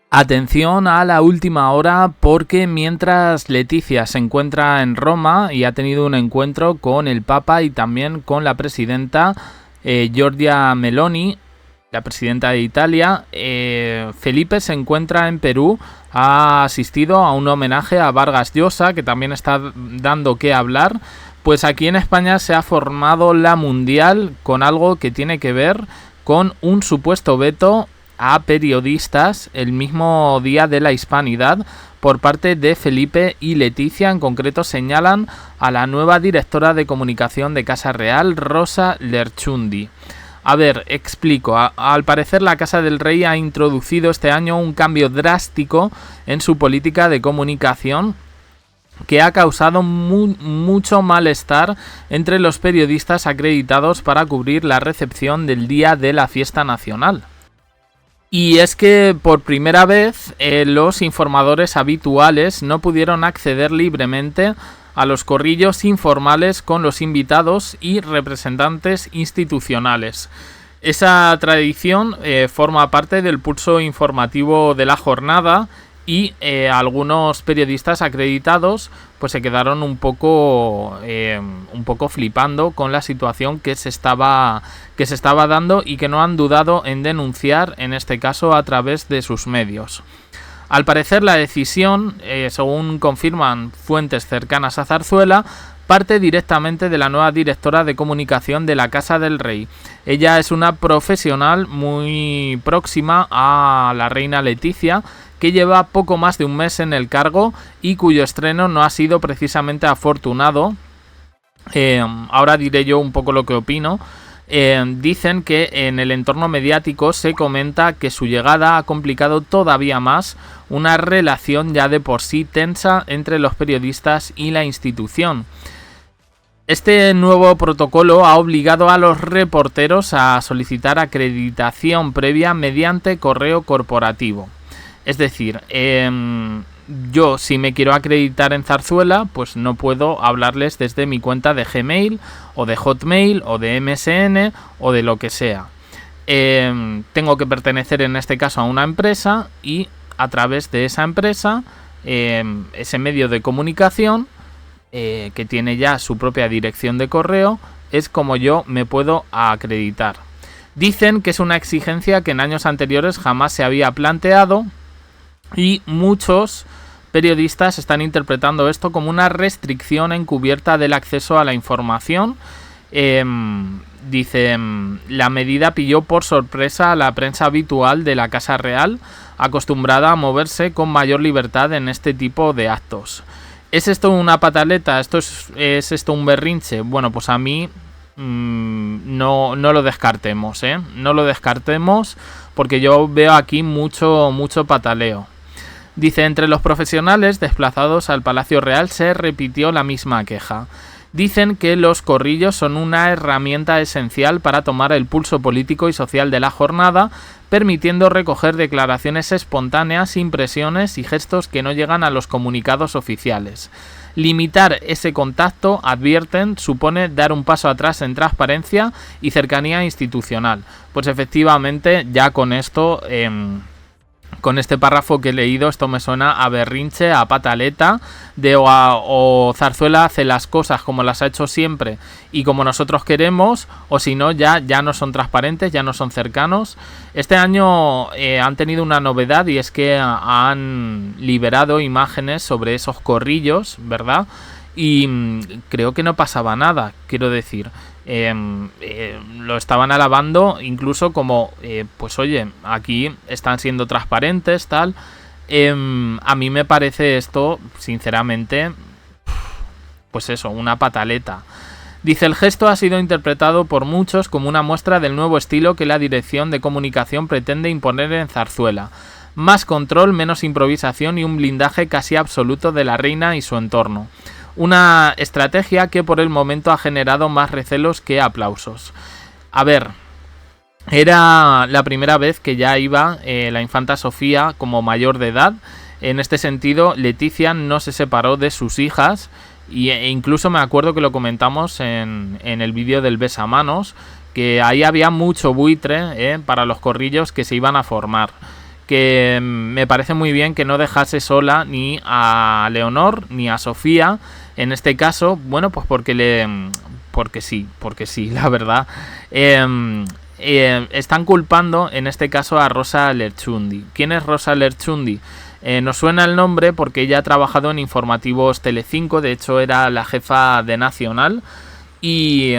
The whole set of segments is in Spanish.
Atención a la última hora, porque mientras Leticia se encuentra en Roma y ha tenido un encuentro con el Papa y también con la presidenta Giorgia Meloni, la presidenta de Italia, Felipe se encuentra en Perú. Ha asistido a un homenaje a Vargas Llosa, que también está dando que hablar. Pues aquí en España se ha formado la Mundial con algo que tiene que ver con un supuesto veto a periodistas el mismo día de la Hispanidad por parte de Felipe y Leticia. En concreto señalan a la nueva directora de comunicación de Casa Real, Rosa Lerchundi. A ver, explico. Al parecer la Casa del Rey ha introducido este año un cambio drástico en su política de comunicación que ha causado mucho malestar entre los periodistas acreditados para cubrir la recepción del día de la fiesta nacional. Y es que por primera vez los informadores habituales no pudieron acceder libremente a los corrillos informales con los invitados y representantes institucionales. Esa tradición forma parte del pulso informativo de la jornada y algunos periodistas acreditados pues se quedaron un poco flipando con la situación que se estaba dando y que no han dudado en denunciar, en este caso a través de sus medios. Al parecer la decisión, según confirman fuentes cercanas a Zarzuela, parte directamente de la nueva directora de comunicación de la Casa del Rey. Ella es una profesional muy próxima a la reina Leticia, que lleva poco más de un mes en el cargo y cuyo estreno no ha sido precisamente afortunado. Ahora diré yo un poco lo que opino. Dicen que en el entorno mediático se comenta que su llegada ha complicado todavía más una relación ya de por sí tensa entre los periodistas y la institución. Este nuevo protocolo ha obligado a los reporteros a solicitar acreditación previa mediante correo corporativo. Es decir, yo si me quiero acreditar en Zarzuela, pues no puedo hablarles desde mi cuenta de Gmail o de Hotmail o de MSN o de lo que sea. Tengo que pertenecer en este caso a una empresa y a través de esa empresa, ese medio de comunicación que tiene ya su propia dirección de correo, es como yo me puedo acreditar. Dicen que es una exigencia que en años anteriores jamás se había planteado. Y muchos periodistas están interpretando esto como una restricción encubierta del acceso a la información. Dicen, la medida pilló por sorpresa a la prensa habitual de la Casa Real, acostumbrada a moverse con mayor libertad en este tipo de actos. ¿Es esto una pataleta? ¿Es esto un berrinche? Bueno, pues a mí no lo descartemos, no lo descartemos, porque yo veo aquí mucho pataleo. Dice, entre los profesionales desplazados al Palacio Real se repitió la misma queja. Dicen que los corrillos son una herramienta esencial para tomar el pulso político y social de la jornada, permitiendo recoger declaraciones espontáneas, impresiones y gestos que no llegan a los comunicados oficiales. Limitar ese contacto, advierten, supone dar un paso atrás en transparencia y cercanía institucional. Pues efectivamente, ya con esto... Con este párrafo que he leído, esto me suena a berrinche, a pataleta, o Zarzuela hace las cosas como las ha hecho siempre y como nosotros queremos, o si no, ya no son transparentes, ya no son cercanos. Este año han tenido una novedad y es que han liberado imágenes sobre esos corrillos, ¿verdad? Y creo que no pasaba nada, quiero decir. Lo estaban alabando incluso como pues oye, aquí están siendo transparentes, tal. A mí me parece esto, sinceramente, pues eso, una pataleta. Dice, el gesto ha sido interpretado por muchos como una muestra del nuevo estilo que la dirección de comunicación pretende imponer en Zarzuela. Más control, menos improvisación y un blindaje casi absoluto de la reina y su entorno. Una estrategia que por el momento ha generado más recelos que aplausos. A ver, era la primera vez que ya iba la infanta Sofía como mayor de edad. En este sentido, Leticia no se separó de sus hijas e incluso me acuerdo que lo comentamos en el vídeo del besamanos, que ahí había mucho buitre para los corrillos que se iban a formar. que me parece muy bien que no dejase sola ni a Leonor ni a Sofía, en este caso, bueno, pues porque sí, la verdad. Están culpando en este caso a Rosa Lerchundi. ¿Quién es Rosa Lerchundi? Nos suena el nombre porque ella ha trabajado en informativos Telecinco, de hecho era la jefa de Nacional. Y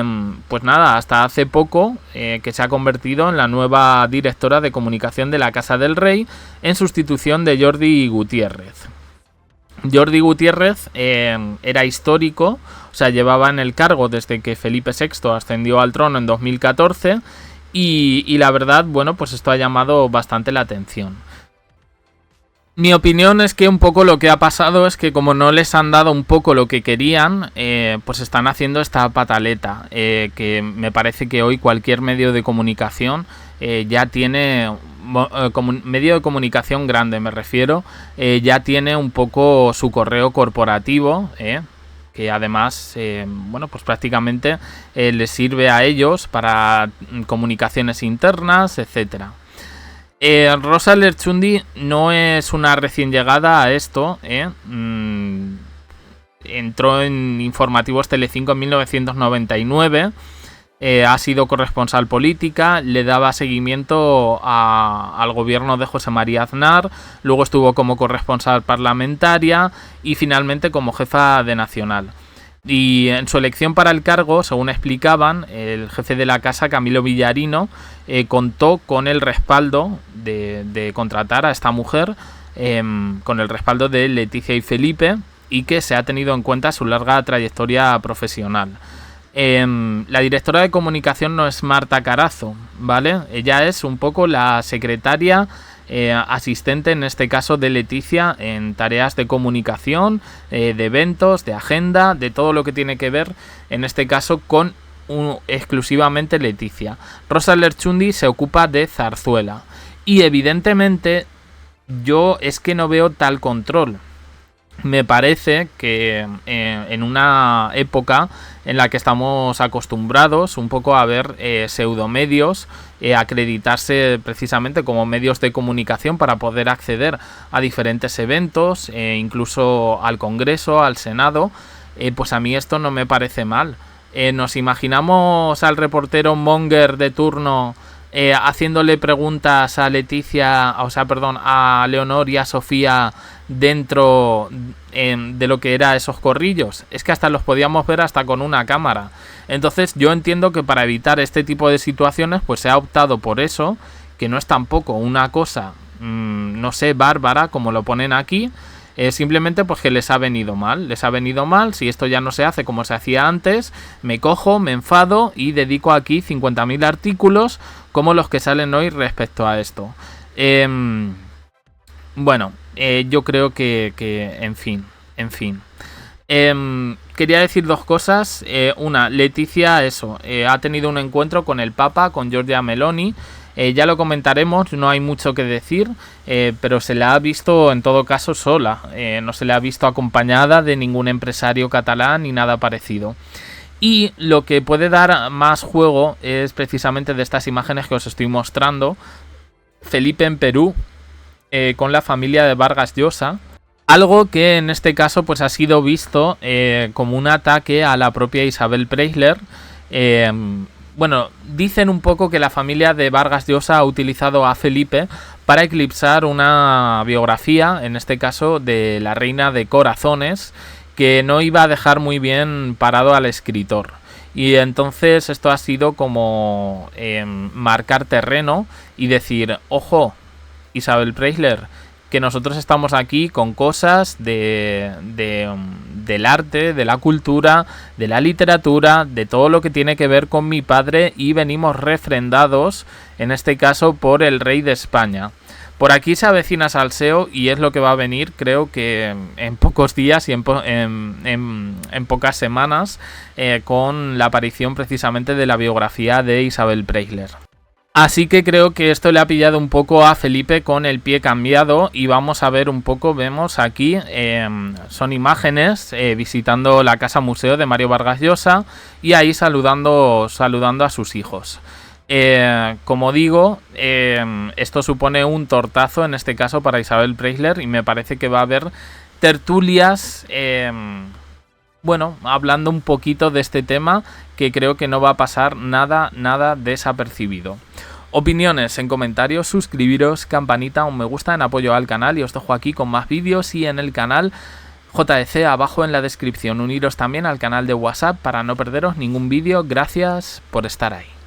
pues nada, hasta hace poco que se ha convertido en la nueva directora de comunicación de la Casa del Rey en sustitución de Jordi Gutiérrez. Jordi Gutiérrez era histórico, o sea, llevaba en el cargo desde que Felipe VI ascendió al trono en 2014 y la verdad, bueno, pues esto ha llamado bastante la atención. Mi opinión es que un poco lo que ha pasado es que como no les han dado un poco lo que querían, pues están haciendo esta pataleta, que me parece que hoy cualquier medio de comunicación ya tiene, medio de comunicación grande me refiero, ya tiene un poco su correo corporativo, que además, bueno, pues prácticamente les sirve a ellos para comunicaciones internas, etcétera. Rosa Lerchundi no es una recién llegada a esto, entró en informativos Telecinco en 1999, ha sido corresponsal política, le daba seguimiento al gobierno de José María Aznar, luego estuvo como corresponsal parlamentaria y finalmente como jefa de Nacional. Y en su elección para el cargo, según explicaban, el jefe de la casa, Camilo Villarino, contó con el respaldo de contratar a esta mujer, con el respaldo de Leticia y Felipe, y que se ha tenido en cuenta su larga trayectoria profesional. La directora de comunicación no es Marta Carazo, ¿vale? Ella es un poco la secretaria asistente, en este caso de Leticia, en tareas de comunicación, de eventos, de agenda, de todo lo que tiene que ver, en este caso, con exclusivamente Leticia. Rosa Lerchundi se ocupa de Zarzuela. Y evidentemente yo es que no veo tal control. Me parece que en una época en la que estamos acostumbrados un poco a ver pseudomedios acreditarse precisamente como medios de comunicación para poder acceder a diferentes eventos, incluso al Congreso, al Senado, pues a mí esto no me parece mal. Nos imaginamos al reportero Monger de turno haciéndole preguntas a Leticia, o sea, perdón, a Leonor y a Sofía dentro de lo que era esos corrillos. Es que hasta los podíamos ver hasta con una cámara. Entonces yo entiendo que para evitar este tipo de situaciones pues se ha optado por eso, que no es tampoco una cosa, no sé, bárbara como lo ponen aquí. Simplemente pues que les ha venido mal, si esto ya no se hace como se hacía antes, me cojo, me enfado y dedico aquí 50.000 artículos como los que salen hoy respecto a esto. Bueno, yo creo que en fin. Quería decir dos cosas. Una, Leticia, ha tenido un encuentro con el Papa, con Giorgia Meloni. Ya lo comentaremos, no hay mucho que decir, pero se la ha visto en todo caso sola, no se le ha visto acompañada de ningún empresario catalán ni nada parecido. Y lo que puede dar más juego es precisamente de estas imágenes que os estoy mostrando. Felipe en Perú, con la familia de Vargas Llosa, algo que en este caso pues ha sido visto como un ataque a la propia Isabel Preisler. Bueno, dicen un poco que la familia de Vargas Llosa ha utilizado a Felipe para eclipsar una biografía, en este caso de la Reina de Corazones, que no iba a dejar muy bien parado al escritor. Y entonces esto ha sido como marcar terreno y decir, ojo, Isabel Preisler, que nosotros estamos aquí con cosas del arte, de la cultura, de la literatura, de todo lo que tiene que ver con mi padre y venimos refrendados, en este caso, por el rey de España. Por aquí se avecina salseo y es lo que va a venir, creo que en pocos días y en pocas semanas, con la aparición precisamente de la biografía de Isabel Preisler. Así que creo que esto le ha pillado un poco a Felipe con el pie cambiado y vamos a ver un poco, vemos aquí, son imágenes visitando la casa museo de Mario Vargas Llosa y ahí saludando a sus hijos. Como digo, esto supone un tortazo en este caso para Isabel Preisler y me parece que va a haber tertulias, bueno, hablando un poquito de este tema, que creo que no va a pasar nada desapercibido. Opiniones en comentarios, suscribiros, campanita, un me gusta en apoyo al canal y os dejo aquí con más vídeos y en el canal JDC abajo en la descripción. Uniros también al canal de WhatsApp para no perderos ningún vídeo. Gracias por estar ahí.